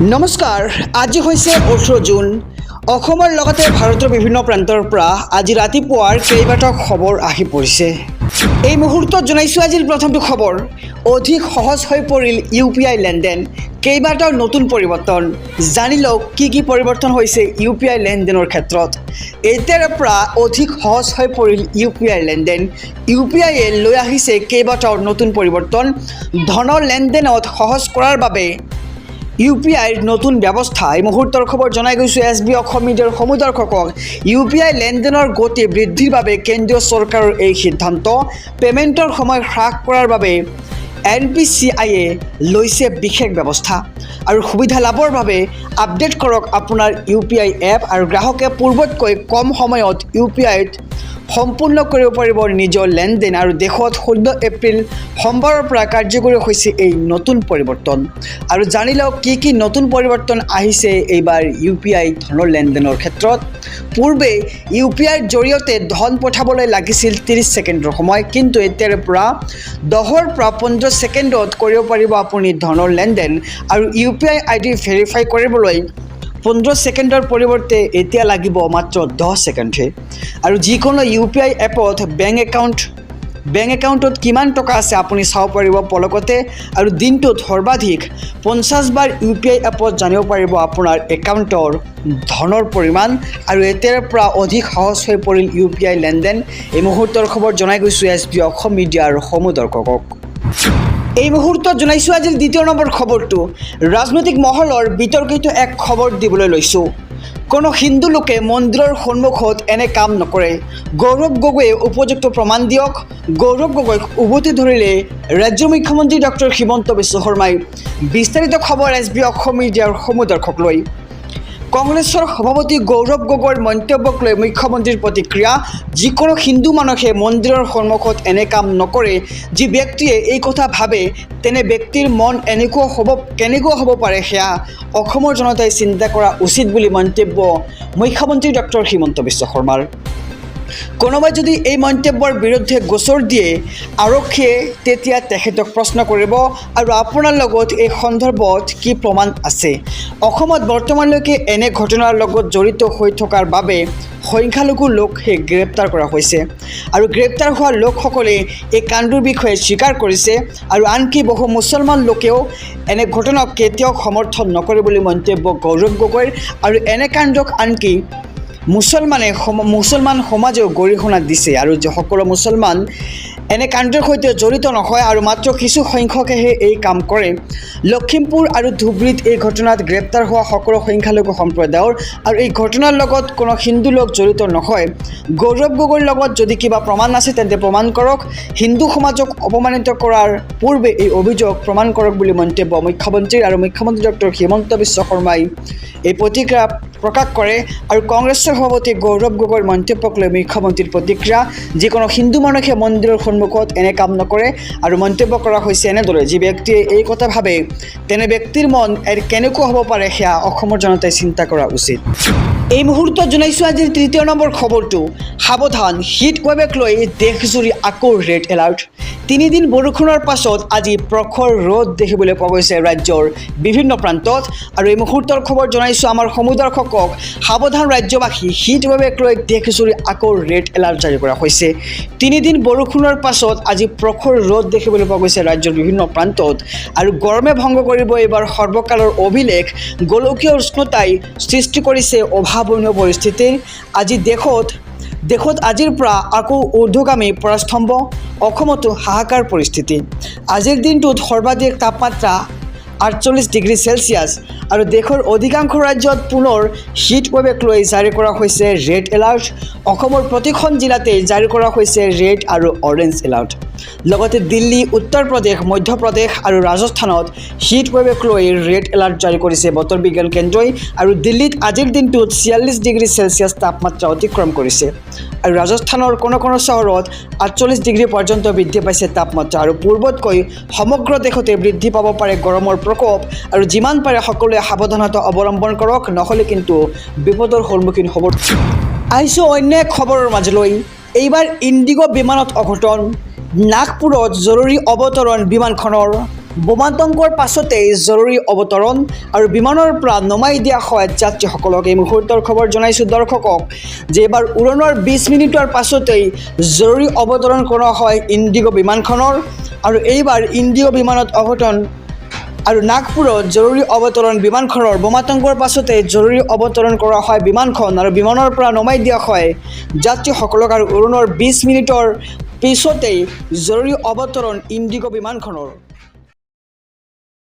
নমস্কাৰ আজি হৈছে 18 জুন অসমৰ লগতে ভাৰতৰ বিভিন্ন প্ৰান্তৰ পৰা আজি ৰাতিপুৱাৰ কেইবাটাও খবৰ আহি পৰিছে এই মুহূৰ্তত জনাইছো আজিৰ প্ৰথমটো খবৰ অধিক সহজ হৈ পৰিল ইউপিআই লেনদেন কেইবাটাও নতুন পৰিৱৰ্তন জানি লওক কি পৰিৱৰ্তন হৈছে ইউপিআই লেনদেনৰ ক্ষেত্ৰত এতিয়াৰ পৰা অধিক সহজ হৈ পৰিল ইউপিআই লেনদেন ইউপিআই লৈ আহিছে কেইবাটাও নতুন পৰিৱৰ্তন ধনৰ লেনদেনত সহজ কৰাৰ বাবে ইউপিআইৰ নতুন ব্যৱস্থা এই মুহূৰ্তৰ খবৰ জনাই গৈছে এছবি অসম মিডিয়াৰ সমুদৰ্শকক ইউপিআই লেনদেনৰ গতি বৃদ্ধিৰ বাবে কেন্দ্ৰীয় চৰকাৰৰ এই সিদ্ধান্ত পেমেণ্টৰ সময় হ্ৰাস কৰাৰ বাবে এনপিচিআইয়ে লৈছে বিশেষ ব্যৱস্থা আৰু সুবিধা লাভৰ বাবে আপডেট কৰক আপোনাৰ ইউপিআই এপ আৰু গ্ৰাহকে পূৰ্বতকৈ কম সময়ত ইউপিআইত সম্পূৰ্ণ কৰিব পাৰিব নিজৰ লেনদেন আৰু দেশত 16 এপ্ৰিল সোমবাৰৰ পৰা কাৰ্যকৰী হৈছে এই নতুন পৰিৱৰ্তন আৰু জানি লওক কি নতুন পৰিৱৰ্তন আহিছে এইবাৰ ইউপিআই ধনৰ লেনদেনৰ ক্ষেত্ৰত পূৰ্বে ইউপিআইৰ জৰিয়তে ধন পঠাবলৈ লাগিছিল 30 ছেকেণ্ডৰ সময় কিন্তু এতিয়াৰ পৰা 10ৰ পৰা 15 ছেকেণ্ডত কৰিব পাৰিব আপুনি ধনৰ লেনদেন আৰু ইউপিআই আইডি ভেৰিফাই কৰিবলৈ 15 ছেকেণ্ডৰ পৰিৱৰ্তে এতিয়া লাগিব মাত্ৰ 10 ছেকেণ্ডহে আৰু যিকোনো ইউপিআই এপত বেংক একাউণ্টত কিমান টকা আছে আপুনি চাব পাৰিব পলকতে আৰু দিনটোত সৰ্বাধিক 50 বাৰ ইউপিআই এপত জানিব পাৰিব আপোনাৰ একাউণ্টৰ ধনৰ পৰিমাণ আৰু এতিয়াৰ পৰা অধিক সহজ হৈ পৰিল ইউপিআই লেনদেন এই মুহূৰ্তৰ খবৰ জনাই গৈছো এছবি অসম মিডিয়াৰ সমুদৰ্শকক এই মুহূৰ্তত জনাইছো আজিৰ দ্বিতীয় নম্বৰ খবৰটো ৰাজনৈতিক মহলৰ বিতৰ্কিত এক খবৰ দিবলৈ লৈছোঁ কোনো হিন্দু লোকে মন্দিৰৰ সন্মুখত এনে কাম নকৰে গৌৰৱ গগৈয়ে উপযুক্ত প্ৰমাণ দিয়ক গৌৰৱ গগৈক উভতি ধৰিলে ৰাজ্যৰ মুখ্যমন্ত্ৰী ডক্টৰ হিমন্ত বিশ্ব শৰ্মাই বিস্তাৰিত খবৰ এছবি অসম মিডিয়াৰ সমুদৰ্শক লৈ কংগ্ৰেছৰ সভাপতি গৌৰৱ গগৈৰ মন্তব্যক লৈ মুখ্যমন্ত্ৰীৰ প্ৰতিক্ৰিয়া যিকোনো হিন্দু মানুহে মন্দিৰৰ সন্মুখত এনে কাম নকৰে যি ব্যক্তিয়ে এই কথা ভাবে তেনে ব্যক্তিৰ মন কেনেকুৱা হ'ব পাৰে সেয়া অসমৰ জনতাই চিন্তা কৰা উচিত বুলি মন্তব্য মুখ্যমন্ত্ৰী ডক্টৰ হিমন্ত বিশ্ব শৰ্মাৰ কোনোবাই যদি এই মন্তব্যৰ বিৰুদ্ধে গোচৰ দিয়ে আৰক্ষীয়ে তেতিয়া তেখেতক প্ৰশ্ন কৰিব আৰু আপোনাৰ লগত এই সন্দৰ্ভত কি প্ৰমাণ আছে অসমত বৰ্তমানলৈকে এনে ঘটনাৰ লগত জড়িত হৈ থকাৰ বাবে সংখ্যালঘু লোকহে গ্ৰেপ্তাৰ কৰা হৈছে আৰু গ্ৰেপ্তাৰ হোৱা লোকসকলে এই কাণ্ডৰ বিষয়ে স্বীকাৰ কৰিছে আৰু আনকি বহু মুছলমান লোকেও এনে ঘটনাক কেতিয়াও সমৰ্থন নকৰে বুলি মন্তব্য গৌৰৱ গগৈৰ আৰু এনে কাণ্ডক আনকি মুছলমান সমাজেও গৰিহণা দিছে আৰু সকলো মুছলমান এনে কাণ্ডৰ সৈতে জড়িত নহয় আৰু মাত্ৰ কিছু সংখ্যকেহে এই কাম কৰে লখিমপুৰ আৰু ধুবুৰীত এই ঘটনাত গ্ৰেপ্তাৰ হোৱা সকলো সংখ্যালঘু সম্প্ৰদায়ৰ আৰু এই ঘটনাৰ লগত কোনো হিন্দু লোক জড়িত নহয় গৌৰৱ গগৈৰ লগত যদি কিবা প্ৰমাণ আছে তেন্তে প্ৰমাণ কৰক হিন্দু সমাজক অপমানিত কৰাৰ পূৰ্বে এই অভিযোগ প্ৰমাণ কৰক বুলি মন্তব্য মুখ্যমন্ত্ৰীৰ আৰু মুখ্যমন্ত্ৰী ডক্টৰ হিমন্ত বিশ্ব শৰ্মাই এই প্ৰতিক্ৰিয়া প্ৰকাশ কৰে আৰু কংগ্ৰেছৰ সভাপতি গৌৰৱ গগৈৰ মন্তব্যক লৈ মুখ্যমন্ত্ৰীৰ প্ৰতিক্ৰিয়া যিকোনো হিন্দু মানুহে মন্দিৰৰ সন্মুখত এনে কাম নকৰে আৰু মন্তব্য কৰা হৈছে এনেদৰে যি ব্যক্তিয়ে এই কথা ভাবে তেনে ব্যক্তিৰ মন কেনেকুৱা হ'ব পাৰে সেয়া অসমৰ জনতাই চিন্তা কৰা উচিত এই মুহূৰ্তত জনাইছো আজিৰ তৃতীয় নম্বৰ খবৰটো সাৱধান হিট ৱেভক লৈ দেশজুৰি আকৌ ৰেড এলাৰ্ট 3 দিন বৰষুণৰ পাছত আজি প্ৰখৰ ৰ'দ দেখিবলৈ পোৱা গৈছে ৰাজ্যৰ বিভিন্ন প্ৰান্তত আৰু এই মুহূৰ্তৰ খবৰ জনাইছো আমাৰ সমুদৰ্শকক সাৱধান ৰাজ্যবাসী হিট ৱেভক লৈ দেশজুৰি আকৌ ৰেড এলাৰ্ট জাৰি কৰা হৈছে 3 দিন বৰষুণৰ পাছত আজি প্ৰখৰ ৰ'দ দেখিবলৈ পোৱা গৈছে ৰাজ্যৰ বিভিন্ন প্ৰান্তত আৰু গৰমে ভংগ কৰিব এইবাৰ সৰ্বকালৰ অভিলেখ গোলকীয় উষ্ণতাই সৃষ্টি কৰিছে অভাৱনীয় পৰিস্থিতিৰ আজি দেশত আজিৰ পৰা আকৌ ঊৰ্ধ্বগামী পৰাস্তম্ভ অসমতো হাহাকাৰ পৰিস্থিতি আজিৰ দিনটোত সৰ্বাধিক তাপমাত্ৰা 48 ডিগ্ৰী চেলছিয়াছ আৰু দেশৰ অধিকাংশ ৰাজ্যত পুনৰ হিট ৱেভক লৈ জাৰি কৰা হৈছে ৰেড এলাৰ্ট অসমৰ প্ৰতিখন জিলাতে জাৰি কৰা হৈছে ৰেড আৰু অৰেঞ্জ এলাৰ্ট লগতে দিল্লী উত্তৰ প্ৰদেশ মধ্যপ্ৰদেশ আৰু ৰাজস্থানত হিট ৱেভক লৈ ৰেড এলাৰ্ট জাৰি কৰিছে বতৰ বিজ্ঞান কেন্দ্ৰই আৰু দিল্লীত আজিৰ দিনটোত 46 ডিগ্ৰী চেলছিয়াছ তাপমাত্ৰা অতিক্ৰম কৰিছে আৰু ৰাজস্থানৰ কোনো চহৰত 48 ডিগ্ৰী পৰ্যন্ত বৃদ্ধি পাইছে তাপমাত্ৰা আৰু পূৰ্বতকৈ সমগ্ৰ দেশতে বৃদ্ধি পাব পাৰে গৰমৰ প্ৰকোপ আৰু যিমান পাৰে সকলোৱে সাৱধানতা অৱলম্বন কৰক নহ'লে কিন্তু বিপদৰ সন্মুখীন হ'ব আহিছোঁ অন্য এক খবৰৰ মাজলৈ এইবাৰ ইণ্ডিগো বিমানত অঘটন নাগপুৰত জৰুৰী অৱতৰণ বিমানখনৰ বোমাতংকৰ পাছতেই জৰুৰী অৱতৰণ আৰু বিমানৰ পৰা নমাই দিয়া হয় যাত্ৰীসকলক। এই মুহূৰ্তৰ খবৰ জনাইছোঁ দৰ্শকক যে এইবাৰ উৰণৰ 20 মিনিটৰ পাছতেই জৰুৰী অৱতৰণ কৰা হয় ইণ্ডিগো বিমানখনৰ আৰু এইবাৰ ইণ্ডিগো বিমানত অঘটন আৰু নাগপুৰত জৰুৰী অৱতৰণ বিমানখনৰ বোমাতংকৰ পাছতে জৰুৰী অৱতৰণ কৰা হয় বিমানখন আৰু বিমানৰ পৰা নমাই দিয়া হয় যাত্ৰীসকলক আৰু উৰণৰ 20 মিনিটৰ পিছতেই জৰুৰী অৱতৰণ ইণ্ডিগো বিমানখনৰ।